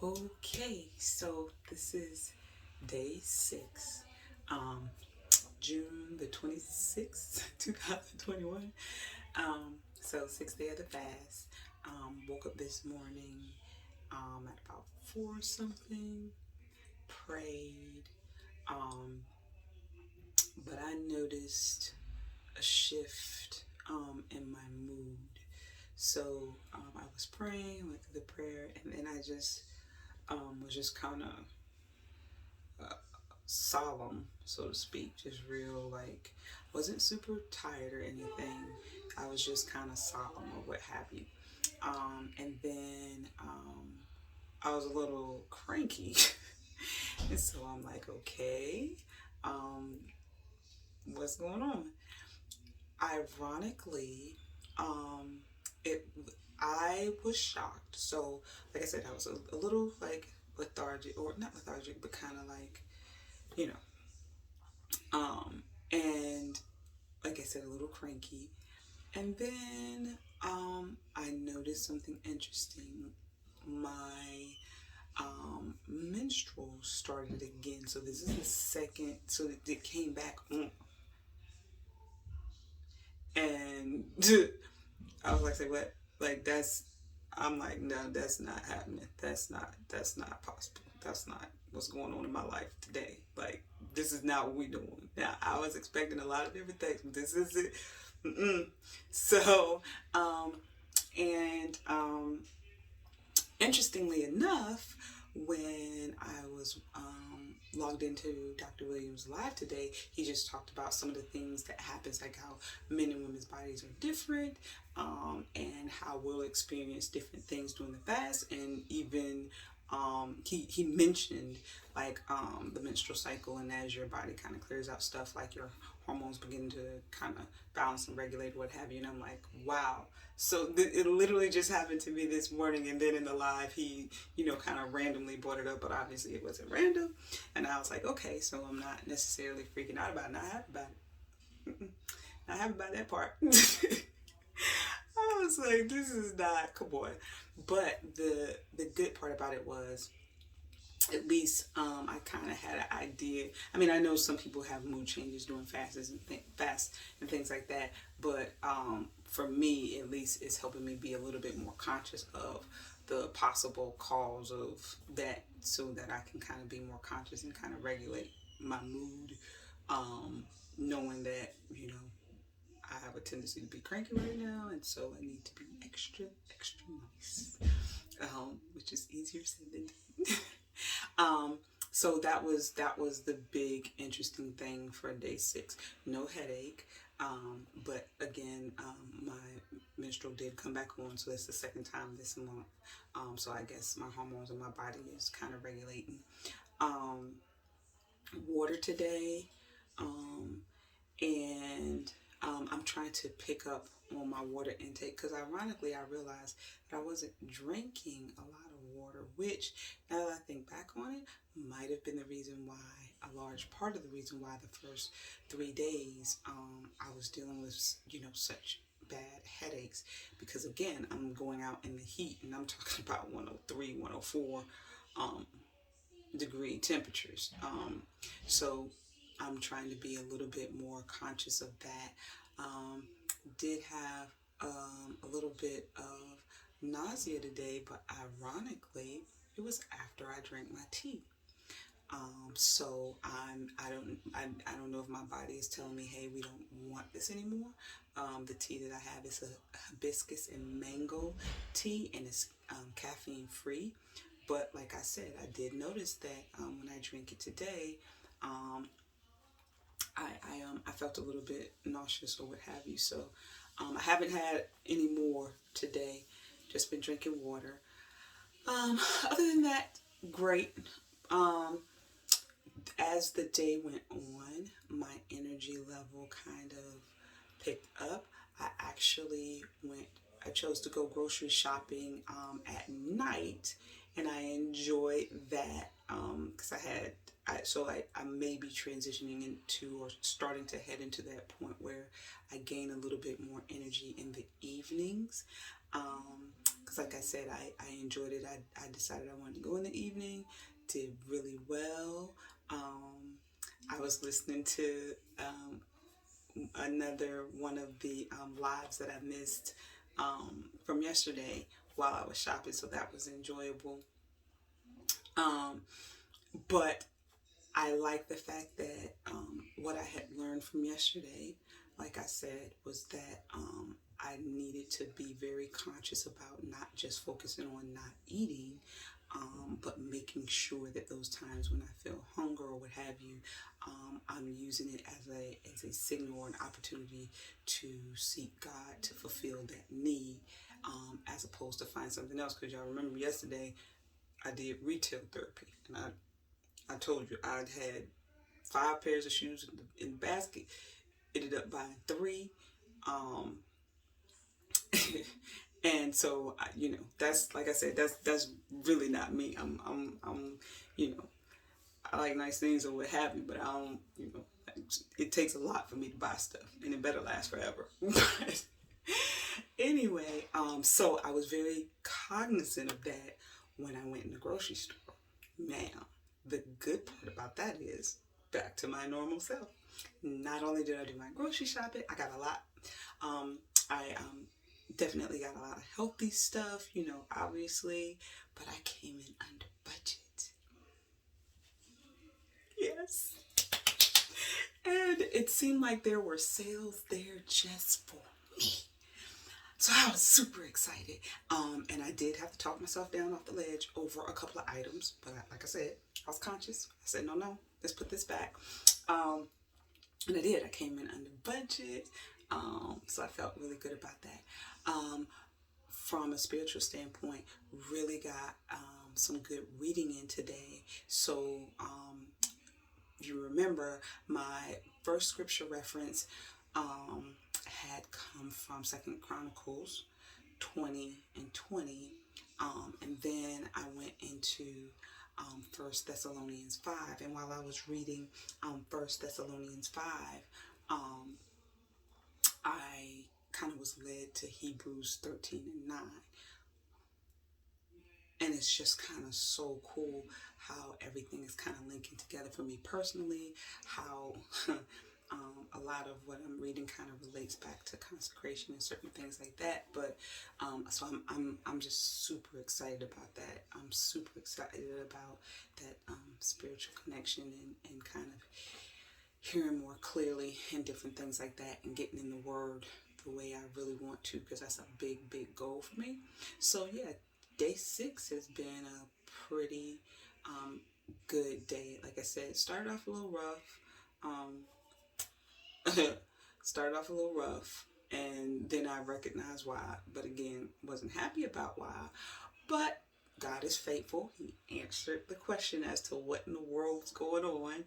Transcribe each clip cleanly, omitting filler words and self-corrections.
Okay, so this is day 6, um, June the 26th, 2021. So sixth day of the fast. Woke up this morning at about 4 something, prayed, um, but I noticed a shift in my mood. So I was praying, went through the prayer, and then I just was just kind of solemn, so to speak, just real, like, wasn't super tired or anything. I was just kind of solemn or what have you. And then I was a little cranky. And so I'm like, okay, um, what's going on? Ironically, um, it I was shocked. So, like I said, I was a little like lethargic, or not lethargic, but kind of like, you know, and like I said, a little cranky. And then I noticed something interesting. My menstrual started again. So this is the second. So it came back on, and I was like, "Say what? Like that's?" I'm like, "No, that's not happening. That's not possible. That's not what's going on in my life today. Like this is not what we're doing." Now I was expecting a lot of different things, but this is it. Mm-mm. So, um, and interestingly enough, when I was logged into Dr. Williams' live today, he just talked about some of the things that happens, like how men and women's bodies are different, and how we'll experience different things during the fast, and even he mentioned like the menstrual cycle, and as your body kind of clears out stuff, like your hormones begin to kind of balance and regulate, what have you. And I'm like, wow. So it literally just happened to me this morning, and then in the live, he, kind of randomly brought it up, but obviously it wasn't random. And I was like, okay, so I'm not necessarily freaking out about it, not happy about it. Not happy about that part. I was like, this is not, come on. But the good part about it was, at least I kind of had an idea. I mean, I know some people have mood changes during fasts and things like that, but for me, at least, it's helping me be a little bit more conscious of the possible cause of that, so that I can kind of be more conscious and kind of regulate my mood, knowing that I have a tendency to be cranky right now, and so I need to be extra extra nice, which is easier said than done. Um, so that was the big interesting thing for day 6. No headache, but again, my menstrual did come back on, so that's the second time this month. So I guess my hormones in my body is kind of regulating. Um, Water today, um, and I'm trying to pick up on my water intake, because ironically I realized that I wasn't drinking a lot of water, which, now that I think back on it, might have been the reason why, a large part of the reason why, the first 3 days I was dealing with such bad headaches, because again, I'm going out in the heat, and I'm talking about 103, 104 um, degree temperatures. So I'm trying to be a little bit more conscious of that. Um, did have a little bit of nausea today, but ironically, it was after I drank my tea. So I don't know if my body is telling me, hey, we don't want this anymore. The tea that I have is a hibiscus and mango tea, and it's caffeine free. But like I said, I did notice that when I drink it today, um, I felt a little bit nauseous or what have you. So I haven't had any more today. Just been drinking water. Other than that, great. Um, as the day went on, my energy level kind of picked up. I chose to go grocery shopping at night, and I enjoyed that because I may be transitioning into, or starting to head into, that point where I gain a little bit more energy in the evenings. because like I said, I enjoyed it. I decided I wanted to go in the evening, did really well. I was listening to another one of the lives that I missed from yesterday while I was shopping, so that was enjoyable. But I like the fact that what I had learned from yesterday, like I said, was that I needed to be very conscious about not just focusing on not eating, but making sure that those times when I feel hunger or what have you, I'm using it as a signal or an opportunity to seek God to fulfill that need, as opposed to find something else. Because y'all remember yesterday, I did retail therapy, and I told you I'd had 5 pairs of shoes in the basket. Ended up buying 3, and so that's, like I said, that's really not me. I'm I like nice things or what have you, but I don't, it takes a lot for me to buy stuff, and it better last forever. But anyway, so I was very cognizant of that when I went in the grocery store. Now, the good part about that is back to my normal self. Not only did I do my grocery shopping, I got a lot. I definitely got a lot of healthy stuff, obviously, but I came in under budget. Yes. And it seemed like there were sales there just for me. So I was super excited. And I did have to talk myself down off the ledge over a couple of items. But like I said, I was conscious. I said, no, let's put this back. And I did. I came in under budget. So I felt really good about that. From a spiritual standpoint, really got some good reading in today. So you remember my first scripture reference had come from 2 Chronicles 20:20, and then I went into 1 Thessalonians 5, and while I was reading 1 Thessalonians 5, I kind of was led to Hebrews 13:9. And it's just kind of so cool how everything is kind of linking together for me personally, how a lot of what I'm reading kind of relates back to consecration and certain things like that. But so I'm just super excited about that. I'm super excited about that spiritual connection and kind of hearing more clearly and different things like that, and getting in the Word the way I really want to, because that's a big goal for me. So yeah, day 6 has been a pretty good day. Like I said, started off a little rough. Started off a little rough, and then I recognized why, but again, wasn't happy about why. But God is faithful. He answered the question as to what in the world was going on.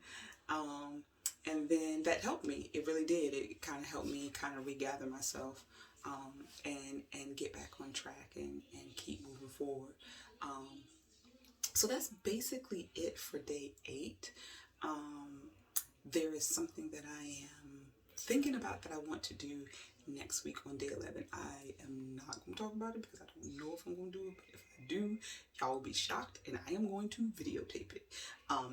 And then that helped me. It really did. It kind of helped me kind of regather myself, and get back on track and keep moving forward. So that's basically it for day 8. There is something that I am thinking about that I want to do next week on day 11. I am not going to talk about it because I don't know if I'm going to do it, but if I do, y'all will be shocked, and I am going to videotape it.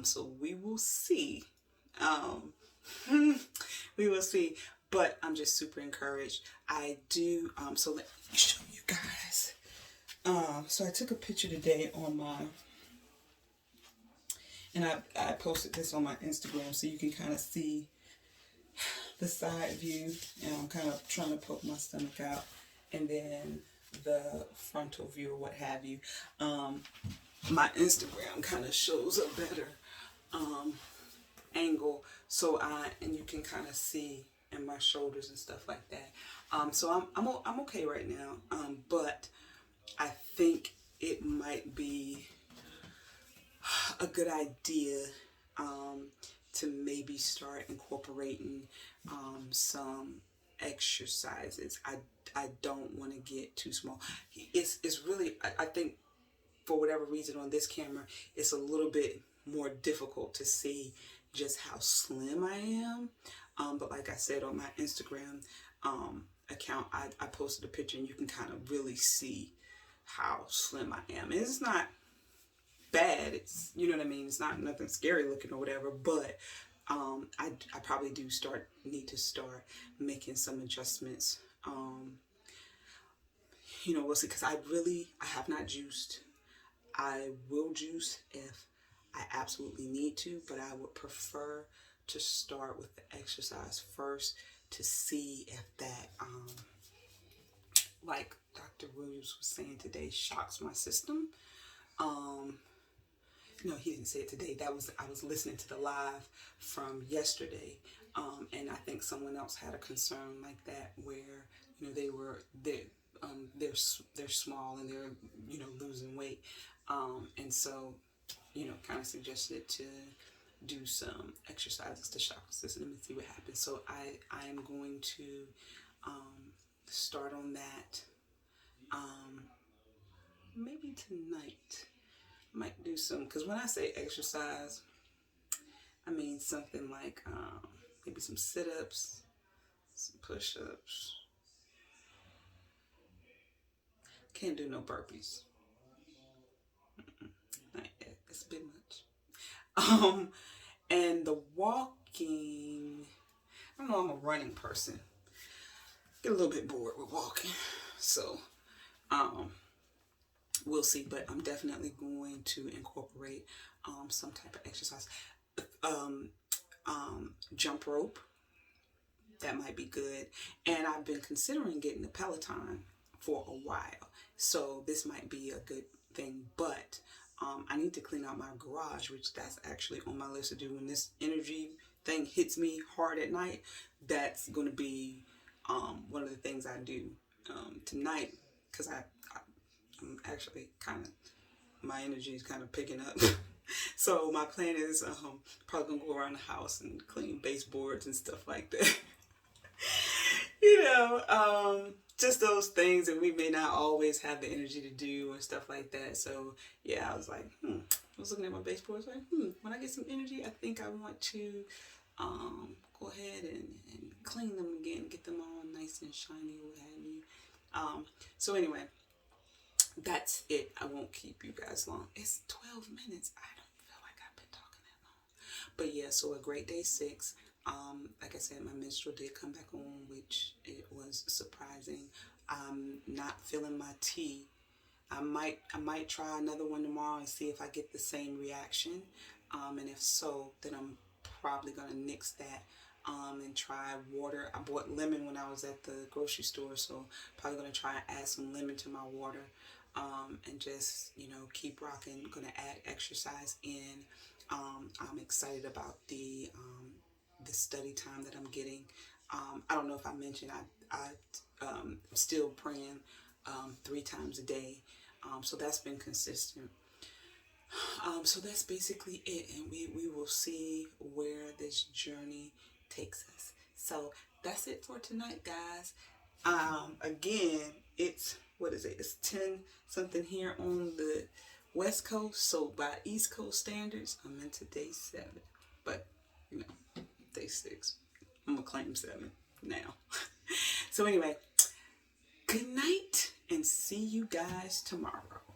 So we will see. We will see. But I'm just super encouraged. I do. So let me show you guys. So I took a picture today on my, and I posted this on my Instagram so you can kind of see the side view, and I'm kind of trying to poke my stomach out, and then the frontal view or what have you. My Instagram kind of shows a better angle, so and you can kind of see in my shoulders and stuff like that. So I'm okay right now, but I think it might be a good idea to maybe start incorporating some exercises. I don't want to get too small. It's really, I think for whatever reason on this camera, it's a little bit more difficult to see just how slim I am. But like I said, on my Instagram account, I posted a picture, and you can kind of really see how slim I am. And it's not bad. It's, you know what I mean? It's not nothing scary looking or whatever, but I probably need to start making some adjustments. We'll see, because I have not juiced. I will juice if I absolutely need to, but I would prefer to start with the exercise first to see if that, like Dr. Williams was saying today, shocks my system. No, he didn't say it today. I was listening to the live from yesterday, and I think someone else had a concern like that where they're small and they're losing weight, and so kind of suggested to do some exercises to shock the system and see what happens. So I am going to start on that maybe tonight. Might do some, because when I say exercise, I mean something like maybe some sit-ups, some push-ups. Can't do no burpees. Not yet. It's a bit much. And the walking, I don't know, I'm a running person. Get a little bit bored with walking. So, we'll see, but I'm definitely going to incorporate some type of exercise. Jump rope, that might be good. And I've been considering getting the Peloton for a while, so this might be a good thing. But I need to clean out my garage, which that's actually on my list to do. When this energy thing hits me hard at night, that's going to be one of the things I do tonight, because I'm actually my energy is kind of picking up. So my plan is probably gonna go around the house and clean baseboards and stuff like that. Just those things that we may not always have the energy to do and stuff like that. So yeah, I was like, I was looking at my baseboards like, when I get some energy, I think I want to go ahead and clean them again, get them all nice and shiny, what have you. So anyway, that's it. I won't keep you guys long. It's 12 minutes. I don't feel like I've been talking that long. But yeah, so a great day 6. Like I said, my menstrual did come back on, which it was surprising. I'm not feeling my tea. I might try another one tomorrow and see if I get the same reaction. And if so, then I'm probably gonna nix that and try water. I bought lemon when I was at the grocery store, so probably gonna try and add some lemon to my water. And just keep rocking. Gonna add exercise in. I'm excited about the study time that I'm getting. I don't know if I mentioned I'm still praying 3 times a day. So that's been consistent. So that's basically it, and we will see where this journey takes us. So that's it for tonight, guys. Again, what is it? It's 10 something here on the West Coast. So by East Coast standards, I'm into day 7. But, day 6. I'm going to claim 7 now. So anyway, good night and see you guys tomorrow.